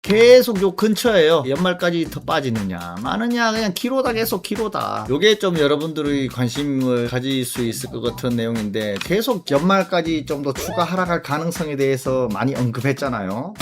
계속 요 근처에요. 연말까지 더 빠지느냐 마느냐 그냥 기로다 계속 기로다. 요게 좀 여러분들의 관심을 가질 수 있을 것 같은 내용인데 계속 연말까지 좀 더 추가 하락할 가능성에 대해서 많이 언급했잖아요.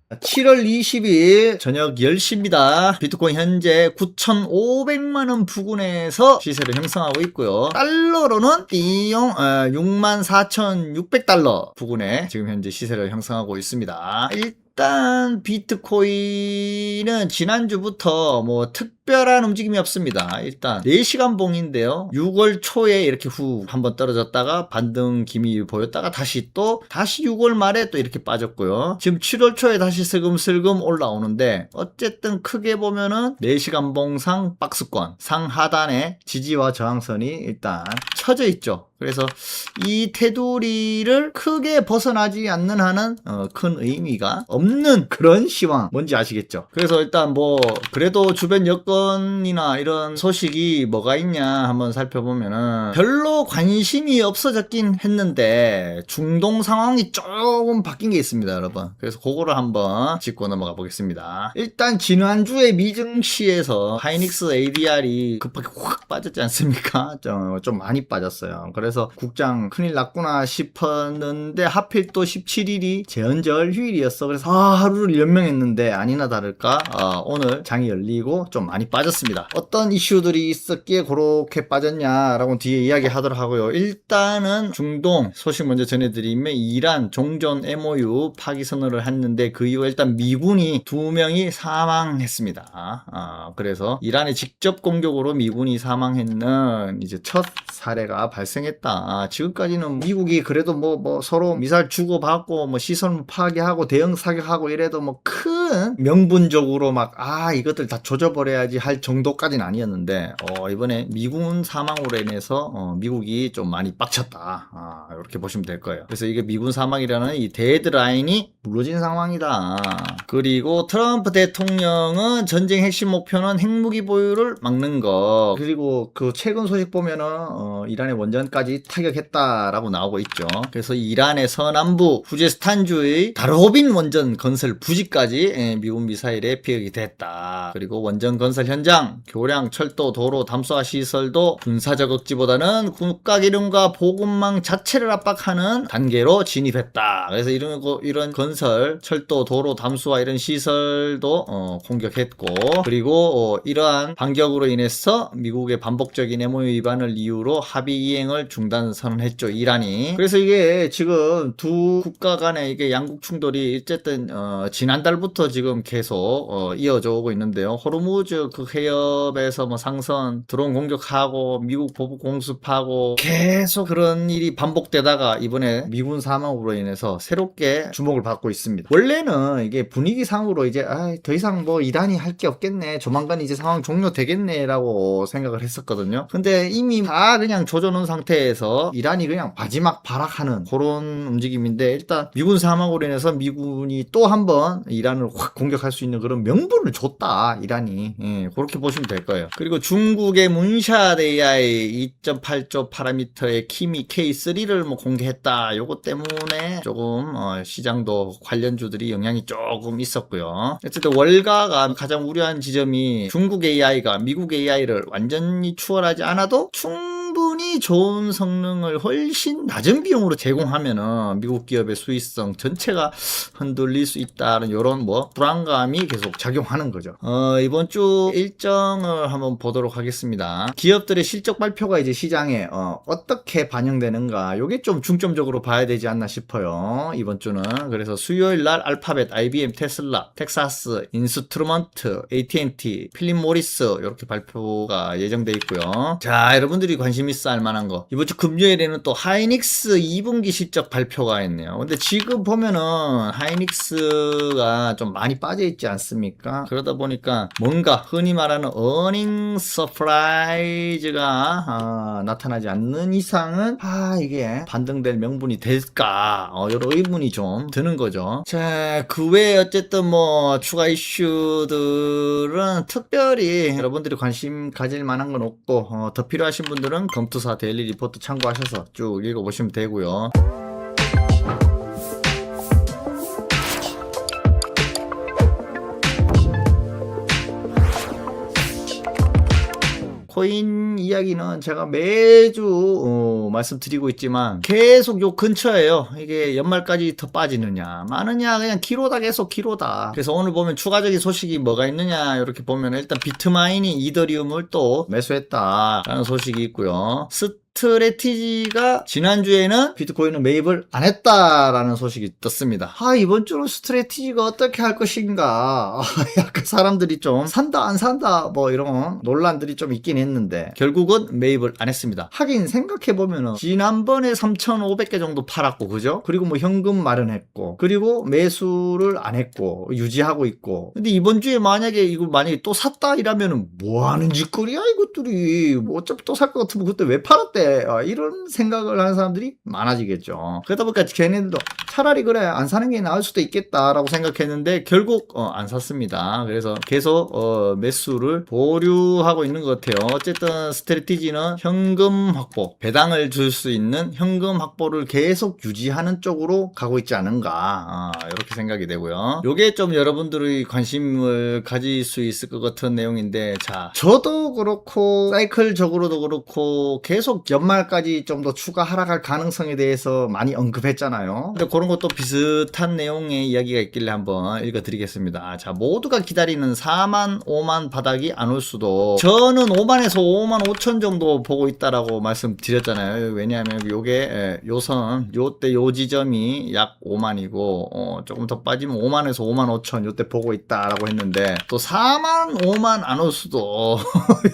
7월 20일 저녁 10시입니다. 비트코인 현재 9,500만원 부근에서 시세를 형성하고 있고요. 달러로는 띠용 64,600달러 부근에 지금 현재 시세를 형성하고 있습니다. 일단 비트코인은 지난주부터 뭐 특별한 움직임이 없습니다. 일단 4시간 봉인데요. 6월 초에 이렇게 후 한번 떨어졌다가 반등 기미 보였다가 다시 6월 말에 또 이렇게 빠졌고요. 지금 7월 초에 다시 슬금슬금 올라오는데 어쨌든 크게 보면은 4시간 봉상 박스권 상하단에 지지와 저항선이 일단 쳐져 있죠. 그래서 이 테두리를 크게 벗어나지 않는 한은 큰 의미가 없는 그런 시황 뭔지 아시겠죠? 그래서 일단 뭐 그래도 주변 여건이나 이런 소식이 뭐가 있냐 한번 살펴보면은 별로 관심이 없어졌긴 했는데 중동 상황이 조금 바뀐 게 있습니다, 여러분. 그래서 그거를 한번 짚고 넘어가 보겠습니다. 일단 지난주에 미증시에서 하이닉스 ADR이 급하게 확 빠졌지 않습니까? 좀 많이 빠졌어요. 그래서 국장 큰일 났구나 싶었는데 하필 또 17일이 제헌절 휴일이었어. 그래서 하루를 연명했는데 아니나 다를까 오늘 장이 열리고 좀 많이 빠졌습니다. 어떤 이슈들이 있었기에 그렇게 빠졌냐라고 뒤에 이야기하도록 하고요. 일단은 중동 소식 먼저 전해드리면 이란 종전 MOU 파기 선언을 했는데 그 이후에 일단 미군이 2명이 사망했습니다. 그래서 이란의 직접 공격으로 미군이 사망했는 이제 첫 사례가 발생했다. 지금까지는 미국이 그래도 뭐 서로 미사일 주고받고 뭐 시설 파괴하고 대응 사격하고 이래도 뭐 큰 명분적으로 막 이것들 다 조져버려야지 할 정도까지는 아니었는데 이번에 미군 사망으로 인해서 미국이 좀 많이 빡쳤다. 이렇게 보시면 될 거예요. 그래서 이게 미군 사망이라는 이 데드라인이 무너진 상황이다. 그리고 트럼프 대통령은 전쟁 핵심 목표는 핵무기 보유를 막는 거. 그리고 그 최근 소식 보면은 이란의 원전까지 타격했다라고 나오고 있죠. 그래서 이란의 서남부 후제스탄주의 다르호빈 원전 건설 부지까지 미국 미사일에 피격이 됐다. 그리고 원전 건설 현장, 교량, 철도, 도로, 담수화 시설도 군사적 억지보다는 국가기름과 보급망 자체를 압박하는 단계로 진입했다. 그래서 이런 건설, 철도, 도로, 담수화 이런 시설도 공격했고, 그리고 이러한 반격으로 인해서 미국의 반복적인 MOU 위반을 이유로 합의 이행을 중단 선언했죠, 이란이. 그래서 이게 지금 두 국가 간의 이게 양국 충돌이 어쨌든 지난달부터 지금 계속 이어져 오고 있는데요. 호르무즈 그 해협에서 뭐 상선 드론 공격하고 미국 보복 공습하고 계속 그런 일이 반복되다가 이번에 미군 사망으로 인해서 새롭게 주목을 받고 있습니다. 원래는 이게 분위기상으로 이제 더 이상 뭐 이란이 할 게 없겠네, 조만간 이제 상황 종료되겠네 라고 생각을 했었거든요. 근데 이미 다 그냥 조져놓은 상태에서 이란이 그냥 마지막 발악하는 그런 움직임인데, 일단 미군 사망으로 인해서 미군이 또 한번 이란을 확 공격할 수 있는 그런 명분을 줬다, 이란이. 그렇게 보시면 될 거예요. 그리고 중국의 문샷 AI 2.8조 파라미터의 키미 K3를 뭐 공개했다. 요것 때문에 조금 시장도 관련주들이 영향이 조금 있었고요. 어쨌든 월가가 가장 우려한 지점이 중국 AI가 미국 AI를 완전히 추월하지 않아도 충분히 좋은 성능을 훨씬 낮은 비용으로 제공하면은 미국 기업의 수익성 전체가 흔들릴 수 있다는 이런 뭐 불안감이 계속 작용하는 거죠. 이번 주 일정을 한번 보도록 하겠습니다. 기업들의 실적 발표가 이제 시장에 어떻게 반영되는가, 요게 좀 중점적으로 봐야 되지 않나 싶어요, 이번 주는. 그래서 수요일 날 알파벳, IBM, 테슬라, 텍사스, 인스트루먼트, AT&T, 필립 모리스 이렇게 발표가 예정돼 있고요. 자, 여러분들이 관심 있어 할 만한 거, 이번 주 금요일에는 또 하이닉스 2분기 실적 발표가 있네요. 근데 지금 보면은 하이닉스가 좀 많이 빠져 있지 않습니까? 그러다 보니까 뭔가 흔히 말하는 어닝 서프라이즈가 나타나지 않는 이상은 이게 반등될 명분이 될까, 이런 의문이 좀 드는 거죠. 자, 그 외에 어쨌든 뭐 추가 이슈들은 특별히 여러분들이 관심 가질 만한 건 없고, 더 필요하신 분들은 검투사 데일리 리포트 참고하셔서 쭉 읽어보시면 되고요. 비트코인 이야기는 제가 매주 말씀드리고 있지만 계속 요 근처에요. 이게 연말까지 더 빠지느냐 마느냐 그냥 기로다, 계속 기로다. 그래서 오늘 보면 추가적인 소식이 뭐가 있느냐 이렇게 보면 일단 비트마인이 이더리움을 또 매수했다라는 소식이 있고요. 스트레티지가 지난주에는 비트코인을 매입을 안 했다라는 소식이 떴습니다. 이번 주는 스트레티지가 어떻게 할 것인가. 약간 사람들이 좀 산다 안 산다 뭐 이런 논란들이 좀 있긴 했는데 결국은 매입을 안 했습니다. 하긴 생각해보면은 지난번에 3,500개 정도 팔았고 그죠? 그리고 뭐 현금 마련했고 그리고 매수를 안 했고 유지하고 있고, 근데 이번 주에 만약에 또 샀다 이러면은 뭐 하는 짓거리야 이것들이. 뭐 어차피 또 살 것 같으면 그때 왜 팔았대, 이런 생각을 하는 사람들이 많아지겠죠. 그러다 보니까 걔네들도 차라리 그래 안 사는 게 나을 수도 있겠다라고 생각했는데 결국 안 샀습니다. 그래서 계속 매수를 보류하고 있는 것 같아요. 어쨌든 스트레티지는 현금 확보, 배당을 줄 수 있는 현금 확보를 계속 유지하는 쪽으로 가고 있지 않은가, 이렇게 생각이 되고요. 요게 좀 여러분들의 관심을 가질 수 있을 것 같은 내용인데, 자, 저도 그렇고 사이클적으로도 그렇고 계속 연말까지 좀 더 추가 하락할 가능성에 대해서 많이 언급했잖아요. 근데 그런 것도 비슷한 내용의 이야기가 있길래 한번 읽어드리겠습니다. 자, 모두가 기다리는 4만 5만 바닥이 안 올 수도, 저는 5만에서 5만 5천 정도 보고 있다라고 말씀드렸잖아요. 왜냐하면 요게 요선 요때 요 지점이 약 5만이고 조금 더 빠지면 5만에서 5만 5천 요때 보고 있다라고 했는데, 또 4만 5만 안 올 수도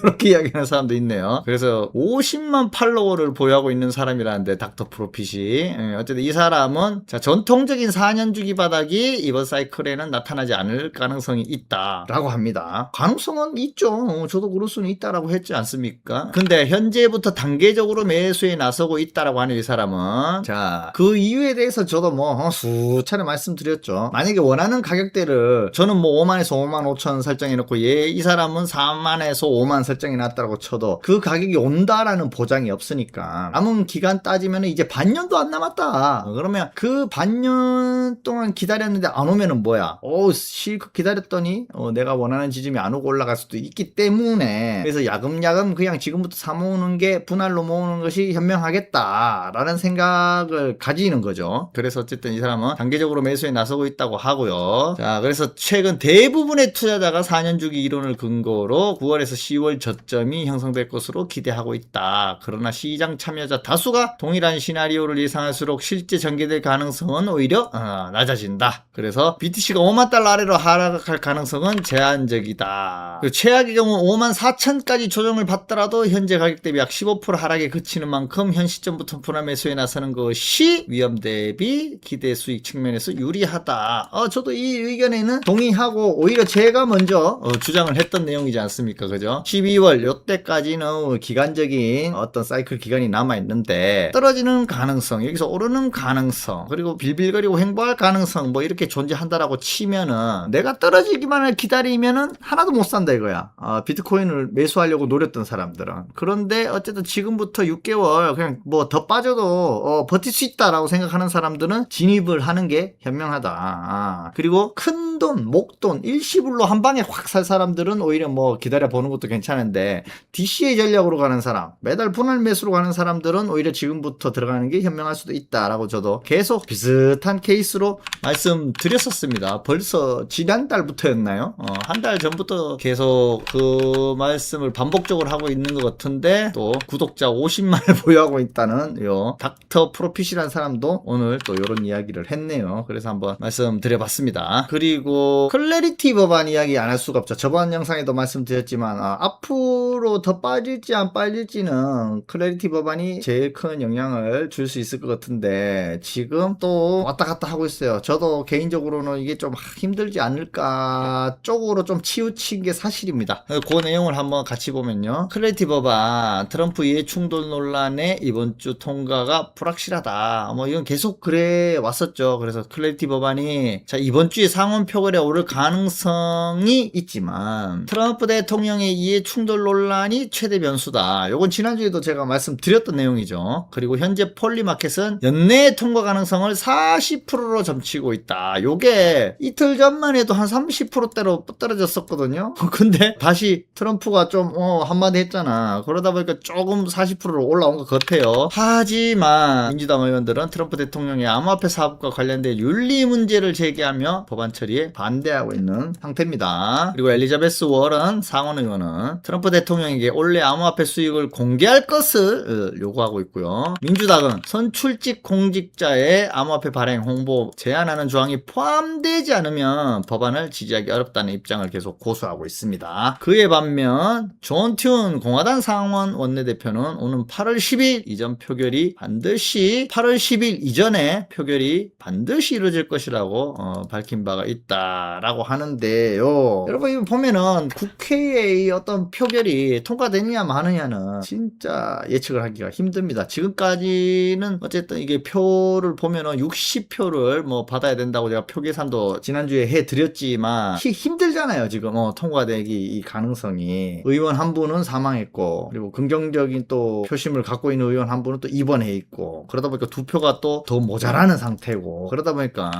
이렇게 이야기하는 사람도 있네요. 그래서 50만 팔로워를 보유하고 있는 사람이라는데, 닥터 프로핏이, 어쨌든 이 사람은 자, 전통적인 4년 주기 바닥이 이번 사이클에는 나타나지 않을 가능성이 있다라고 합니다. 가능성은 있죠. 저도 그럴 수는 있다라고 했지 않습니까? 근데 현재부터 단계적으로 매수에 나서고 있다라고 하는 이 사람은, 자, 그 이유에 대해서 저도 뭐 수차례 말씀드렸죠. 만약에 원하는 가격대를 저는 뭐 5만에서 5만 5천 설정해놓고 이 사람은 4만에서 5만 설정해놨다고 쳐도 그 가격이 온다라는 보장이 없으니까, 남은 기간 따지면 이제 반년도 안 남았다. 그러면 그 반년 동안 기다렸는데 안 오면은 뭐야? 실컷 기다렸더니 내가 원하는 지점이 안 오고 올라갈 수도 있기 때문에, 그래서 야금야금 그냥 지금부터 사모으는 게, 분할로 모으는 것이 현명하겠다라는 생각을 가지는 거죠. 그래서 어쨌든 이 사람은 단계적으로 매수에 나서고 있다고 하고요. 자, 그래서 최근 대부분의 투자자가 4년 주기 이론을 근거로 9월에서 10월 저점이 형성될 것으로 기대하고 있다. 그러나 시장 참여자 다수가 동일한 시나리오를 예상할수록 실제 전개될 가능성은 오히려 낮아진다. 그래서 BTC가 5만 달러 아래로 하락할 가능성은 제한적이다. 그리고 최악의 경우 5만 4천까지 조정을 받더라도 현재 가격 대비 약 15% 하락에 그치는 만큼 현 시점부터 분할 매수에 나서는 것이 위험 대비 기대 수익 측면에서 유리하다. 저도 이 의견에는 동의하고, 오히려 제가 먼저 주장을 했던 내용이지 않습니까? 그죠? 12월 요때까지는 기간적인 어떤 사이클 기간이 남아있는데, 떨어지는 가능성, 여기서 오르는 가능성, 그리고 빌빌거리고 횡보할 가능성 뭐 이렇게 존재한다라고 치면은, 내가 떨어지기만을 기다리면은 하나도 못 산다 이거야. 비트코인을 매수하려고 노렸던 사람들은. 그런데 어쨌든 지금부터 6개월 그냥 뭐 더 빠져도 버틸 수 있다라고 생각하는 사람들은 진입을 하는 게 현명하다. 그리고 큰 돈, 목돈, 일시불로 한 방에 확 살 사람들은 오히려 뭐 기다려 보는 것도 괜찮은데, DCA 전략으로 가는 사람, 매달 분할 매수로 가는 사람들은 오히려 지금부터 들어가는 게 현명할 수도 있다라고 저도 계속 비슷한 케이스로 말씀드렸었습니다. 벌써 지난달부터였나요? 한 달 전부터 계속 그 말씀을 반복적으로 하고 있는 것 같은데, 또 구독자 50만을 보유하고 있다는 요 닥터 프로핏이라는 사람도 오늘 또 이런 이야기를 했네요. 그래서 한번 말씀드려봤습니다. 그리고 클래리티 법안 이야기 안 할 수가 없죠. 저번 영상에도 말씀드렸지만 앞으로 더 빠질지 안 빠질지는 클래리티 법안이 제일 큰 영향을 줄 수 있을 것 같은데, 지금 또 왔다 갔다 하고 있어요. 저도 개인적으로는 이게 좀 힘들지 않을까 쪽으로 좀 치우친 게 사실입니다. 그 내용을 한번 같이 보면요. 클래리티 법안, 트럼프 이해 충돌 논란에 이번 주 통과가 불확실하다. 뭐 이건 계속 그래 왔었죠. 그래서 클래리티 법안이 자, 이번 주에 상원 표결에 오를 가능성이 있지만, 트럼프 대통령의 이해 충돌 논란이 최대 변수다. 요건 지난주에도 제가 제가 말씀드렸던 내용이죠. 그리고 현재 폴리마켓은 연내 통과 가능성을 40%로 점치고 있다. 요게 이틀 전만 해도 한 30%대로 떨어졌었거든요. 근데 다시 트럼프가 좀 한마디 했잖아. 그러다 보니까 조금 40%로 올라온 것 같아요. 하지만 민주당 의원들은 트럼프 대통령의 암호화폐 사업과 관련된 윤리 문제를 제기하며 법안 처리에 반대하고 있는 상태입니다. 그리고 엘리자베스 워런 상원 의원은 트럼프 대통령에게 올해 암호화폐 수익을 공개할 것을 요구하고 있고요. 민주당은 선출직 공직자의 암호화폐 발행 홍보 제한하는 조항이 포함되지 않으면 법안을 지지하기 어렵다는 입장을 계속 고수하고 있습니다. 그에 반면 존 튠 공화당 상원 원내대표는 오는 8월 10일 이전 표결이 반드시 8월 10일 이전에 표결이 반드시 이루어질 것이라고 밝힌 바가 있다라고 하는데요. 여러분 이거 보면은 국회의 어떤 표결이 통과되느냐 마느냐는 진짜 예측을 하기가 힘듭니다. 지금까지는 어쨌든 이게 표를 보면은 60표를 뭐 받아야 된다고 제가 표 계산도 지난주에 해드렸지만 힘들잖아요. 지금 통과되기 이 가능성이. 의원 한 분은 사망했고 그리고 긍정적인 또 표심을 갖고 있는 의원 한 분은 또 입원해 있고 그러다 보니까 두 표가 또 더 모자라는 상태고 그러다 보니까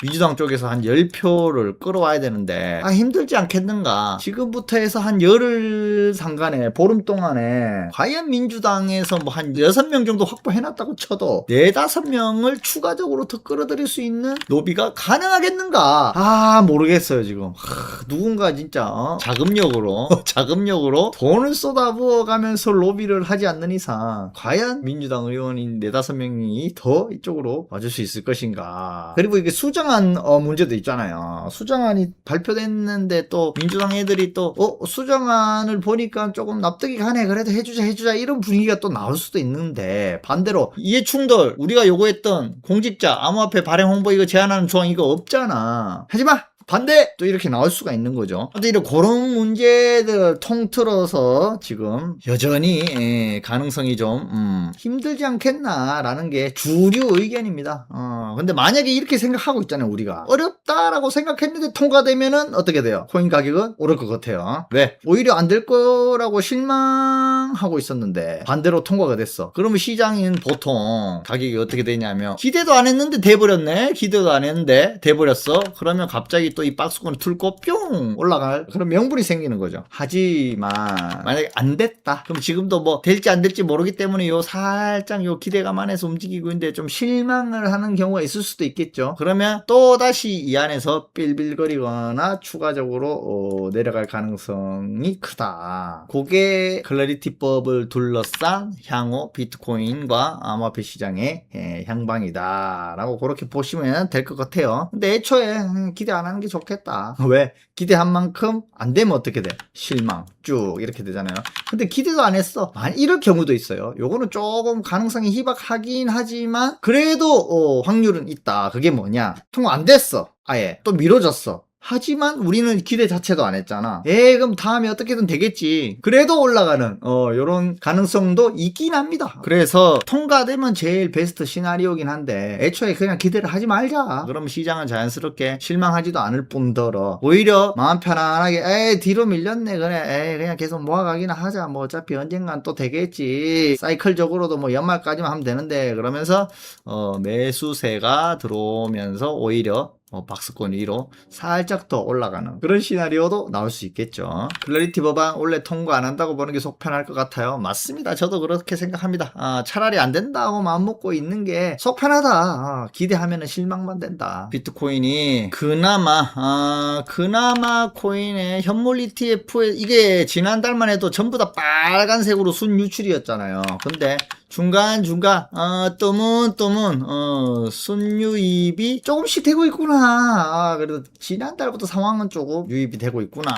민주당 쪽에서 한 10표를 끌어와야 되는데 힘들지 않겠는가. 지금부터 해서 한 열흘 상간에 보름 동안에 과연 민주당에서 뭐 한 6명 정도 확보해놨다고 쳐도 4-5명을 추가적으로 더 끌어들일 수 있는 로비가 가능하겠는가. 모르겠어요 지금. 누군가 진짜 자금력으로 돈을 쏟아부어가면서 로비를 하지 않는 이상 과연 민주당 의원인 4-5명이 더 이쪽으로 와줄 수 있을 것인가. 그리고 이게 수정안 문제도 있잖아요. 수정안이 발표됐는데 또 민주당 애들이 또 수정안을 보니까 조금 납득이 가네. 그래도 해주자 이런 분위기가 또 나올 수도 있는데 반대로 이해충돌 우리가 요구했던 공직자 암호화폐 발행 홍보 이거 제한하는 조항 이거 없잖아. 하지마. 반대! 또 이렇게 나올 수가 있는 거죠. 근데 이런 그런 문제들 통틀어서 지금 여전히 가능성이 좀 힘들지 않겠나라는 게 주류 의견입니다. 근데 만약에 이렇게 생각하고 있잖아요. 우리가 어렵다라고 생각했는데 통과되면은 어떻게 돼요? 코인 가격은 오를 것 같아요. 왜? 오히려 안 될 거라고 실망하고 있었는데 반대로 통과가 됐어. 그러면 시장인 보통 가격이 어떻게 되냐면 기대도 안 했는데 돼버렸네. 기대도 안 했는데 돼버렸어. 그러면 갑자기 또 이 박스권을 틀고 뿅 올라갈 그런 명분이 생기는 거죠. 하지만 만약에 안 됐다. 그럼 지금도 뭐 될지 안 될지 모르기 때문에 살짝 기대감 안에서 움직이고 있는데 좀 실망을 하는 경우가 있을 수도 있겠죠. 그러면 또다시 이 안에서 빌빌거리거나 추가적으로 내려갈 가능성이 크다. 그게 클래리티법을 둘러싼 향후 비트코인과 암호화폐 시장의 향방이다 라고 그렇게 보시면 될 것 같아요. 근데 애초에 기대 안 하는 게 좋겠다. 왜? 기대한 만큼 안 되면 어떻게 돼? 실망 쭉 이렇게 되잖아요. 근데 기대도 안 했어. 이럴 경우도 있어요. 요거는 조금 가능성이 희박하긴 하지만 그래도 확률은 있다. 그게 뭐냐? 통과 안 됐어. 아예 또 미뤄졌어. 하지만 우리는 기대 자체도 안 했잖아. 그럼 다음에 어떻게든 되겠지. 그래도 올라가는 요런 가능성도 있긴 합니다. 그래서 통과되면 제일 베스트 시나리오긴 한데 애초에 그냥 기대를 하지 말자. 그럼 시장은 자연스럽게 실망하지도 않을 뿐더러 오히려 마음 편안하게 뒤로 밀렸네. 그래 그냥 계속 모아가기나 하자. 뭐 어차피 언젠간 또 되겠지. 사이클적으로도 뭐 연말까지만 하면 되는데 그러면서 매수세가 들어오면서 오히려 박스권 위로 살짝 더 올라가는 그런 시나리오도 나올 수 있겠죠. 클래리티 법안 원래 통과 안 한다고 보는 게 속 편할 것 같아요. 맞습니다. 저도 그렇게 생각합니다. 차라리 안 된다고 마음 먹고 있는 게 속 편하다. 기대하면 실망만 된다. 비트코인이 그나마 코인의 현물 ETF에 이게 지난달만 해도 전부 다 빨간색으로 순 유출이었잖아요. 근데 중간중간 뜨문 순유입이 조금씩 되고 있구나. 그래도 지난달부터 상황은 조금 유입이 되고 있구나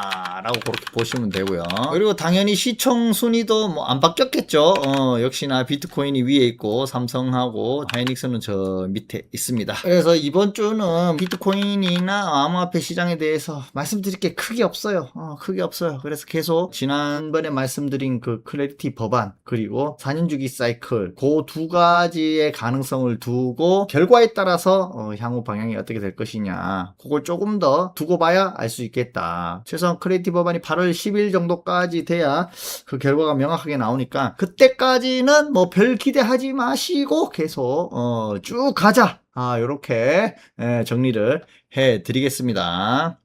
라고 그렇게 보시면 되고요. 그리고 당연히 시총 순위도 뭐 안 바뀌었겠죠. 역시나 비트코인이 위에 있고 삼성하고 하이닉스는 저 밑에 있습니다. 그래서 이번 주는 비트코인이나 암호화폐 시장에 대해서 말씀드릴 게 크게 없어요. 크게 없어요. 그래서 계속 지난번에 말씀드린 그 클래리티 법안 그리고 4년 주기 사이클 사이클 그 두 가지의 가능성을 두고 결과에 따라서 향후 방향이 어떻게 될 것이냐 그걸 조금 더 두고 봐야 알 수 있겠다. 최소한 크리에이티브 법안이 8월 10일 정도까지 돼야 그 결과가 명확하게 나오니까 그때까지는 뭐 별 기대하지 마시고 계속 쭉 가자. 요렇게 정리를 해 드리겠습니다.